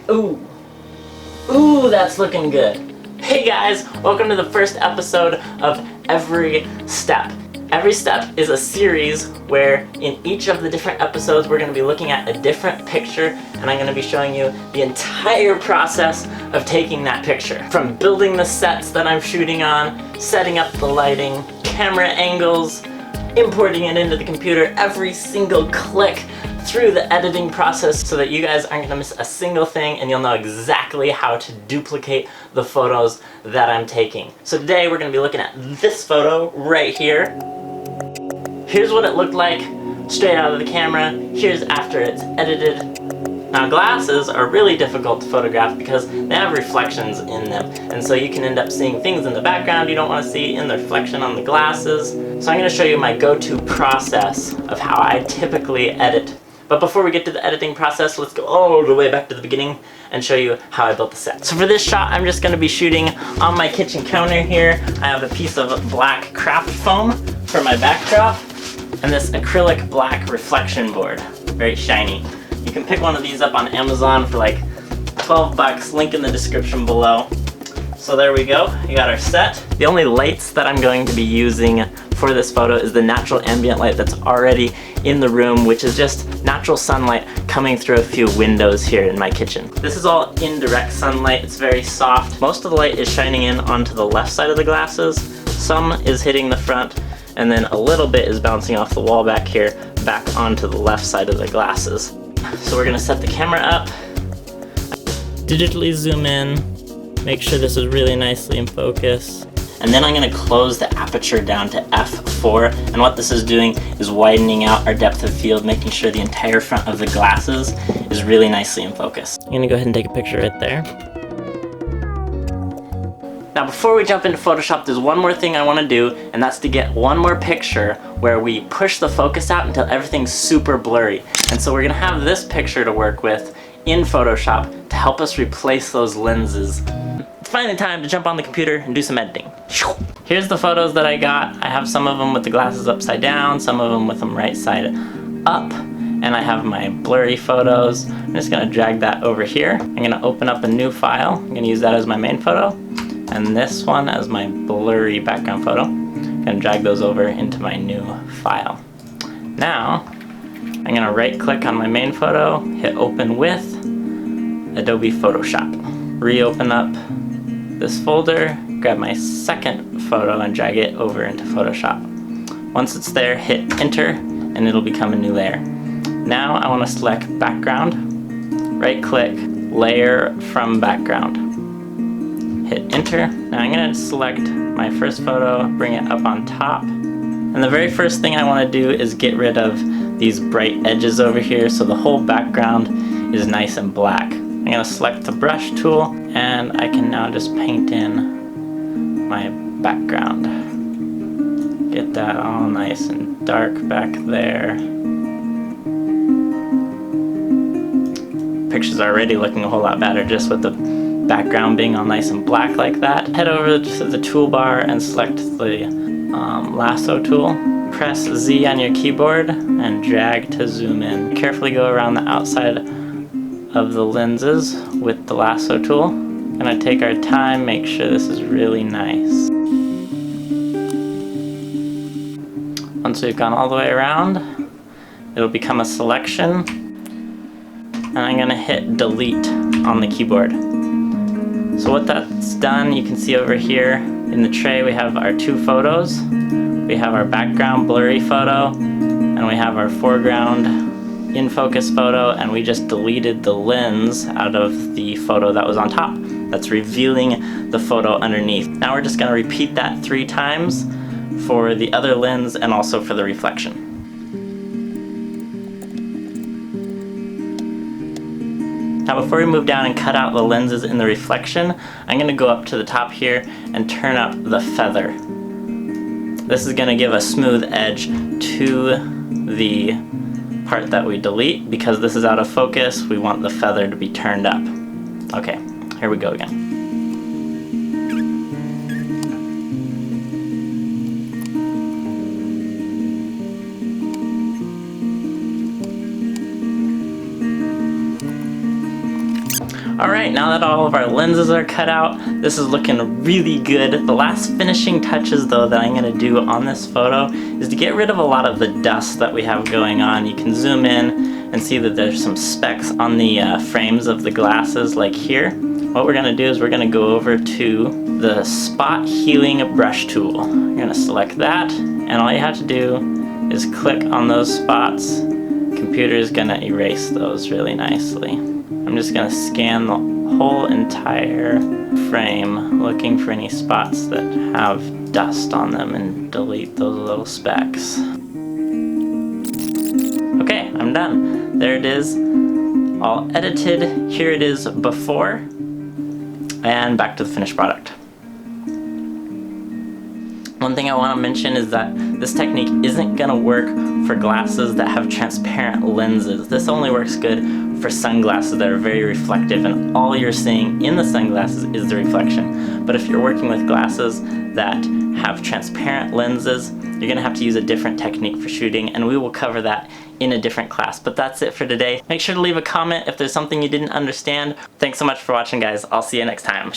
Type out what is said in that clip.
Ooh. Ooh, that's looking good. Hey guys, welcome to the first episode of Every Step. Every Step is a series where in each of the different episodes we're going to be looking at a different picture, and I'm going to be showing you the entire process of taking that picture. From building the sets that I'm shooting on, setting up the lighting, camera angles, importing it into the computer, every single click through the editing process so that you guys aren't going to miss a single thing and you'll know exactly how to duplicate the photos that I'm taking. So today we're going to be looking at this photo right here. Here's what it looked like straight out of the camera. Here's after it's edited. Now glasses are really difficult to photograph because they have reflections in them, and so you can end up seeing things in the background you don't want to see in the reflection on the glasses. So I'm going to show you my go-to process of how I typically edit. But before we get to the editing process, let's go all the way back to the beginning and show you how I built the set. So for this shot, I'm just going to be shooting on my kitchen counter here. I have a piece of black craft foam for my backdrop and this acrylic black reflection board, very shiny. You can pick one of these up on Amazon for like 12 bucks, link in the description below. So there we go, you got our set. The only lights that I'm going to be using for this photo is the natural ambient light that's already in the room, which is just natural sunlight coming through a few windows here in my kitchen. This is all indirect sunlight, it's very soft. Most of the light is shining in onto the left side of the glasses, some is hitting the front, and then a little bit is bouncing off the wall back here, back onto the left side of the glasses. So we're gonna set the camera up, digitally zoom in, make sure this is really nicely in focus, and then I'm gonna close the aperture down to f4, and what this is doing is widening out our depth of field, making sure the entire front of the glasses is really nicely in focus. I'm gonna go ahead and take a picture right there. Now before we jump into Photoshop, there's one more thing I want to do, and that's to get one more picture where we push the focus out until everything's super blurry. And so we're going to have this picture to work with in Photoshop to help us replace those lenses. It's finally time to jump on the computer and do some editing. Here's the photos that I got. I have some of them with the glasses upside down, some of them with them right side up, and I have my blurry photos. I'm just going to drag that over here. I'm going to open up a new file. I'm going to use that as my main photo, and this one as my blurry background photo. I'm going to drag those over into my new file. Now, I'm going to right click on my main photo, hit open with Adobe Photoshop. Reopen up this folder, grab my second photo and drag it over into Photoshop. Once it's there, hit enter and it'll become a new layer. Now I want to select background, right click, layer from background. Hit enter. Now I'm going to select my first photo, bring it up on top. And the very first thing I want to do is get rid of these bright edges over here so the whole background is nice and black. I'm going to select the brush tool and I can now just paint in my background. Get that all nice and dark back there. Picture's already looking a whole lot better just with the background being all nice and black like that. Head over to the toolbar and select the lasso tool. Press Z on your keyboard and drag to zoom in. Carefully go around the outside of the lenses with the lasso tool. Gonna take our time, make sure this is really nice. Once we've gone all the way around, it'll become a selection, and I'm gonna hit delete on the keyboard. So what that's done, you can see over here in the tray we have our two photos. We have our background blurry photo and we have our foreground in focus photo, and we just deleted the lens out of the photo that was on top. That's revealing the photo underneath. Now we're just going to repeat that 3 times for the other lens and also for the reflection. Now before we move down and cut out the lenses in the reflection, I'm going to go up to the top here and turn up the feather. This is going to give a smooth edge to the part that we delete. Because this is out of focus, we want the feather to be turned up. Okay, here we go again. Alright, now that all of our lenses are cut out, this is looking really good. The last finishing touches though that I'm going to do on this photo is to get rid of a lot of the dust that we have going on. You can zoom in and see that there's some specks on the frames of the glasses like here. What we're going to do is we're going to go over to the spot healing brush tool. You're going to select that, and all you have to do is click on those spots. Computer is going to erase those really nicely. I'm just going to scan the whole entire frame looking for any spots that have dust on them and delete those little specks. Okay, I'm done. There it is, all edited. Here it is before, and back to the finished product. One thing I want to mention is that this technique isn't going to work for glasses that have transparent lenses. This only works good for sunglasses that are very reflective, and all you're seeing in the sunglasses is the reflection. But if you're working with glasses that have transparent lenses, you're going to have to use a different technique for shooting, and we will cover that in a different class. But that's it for today. Make sure to leave a comment if there's something you didn't understand. Thanks so much for watching, guys. I'll see you next time.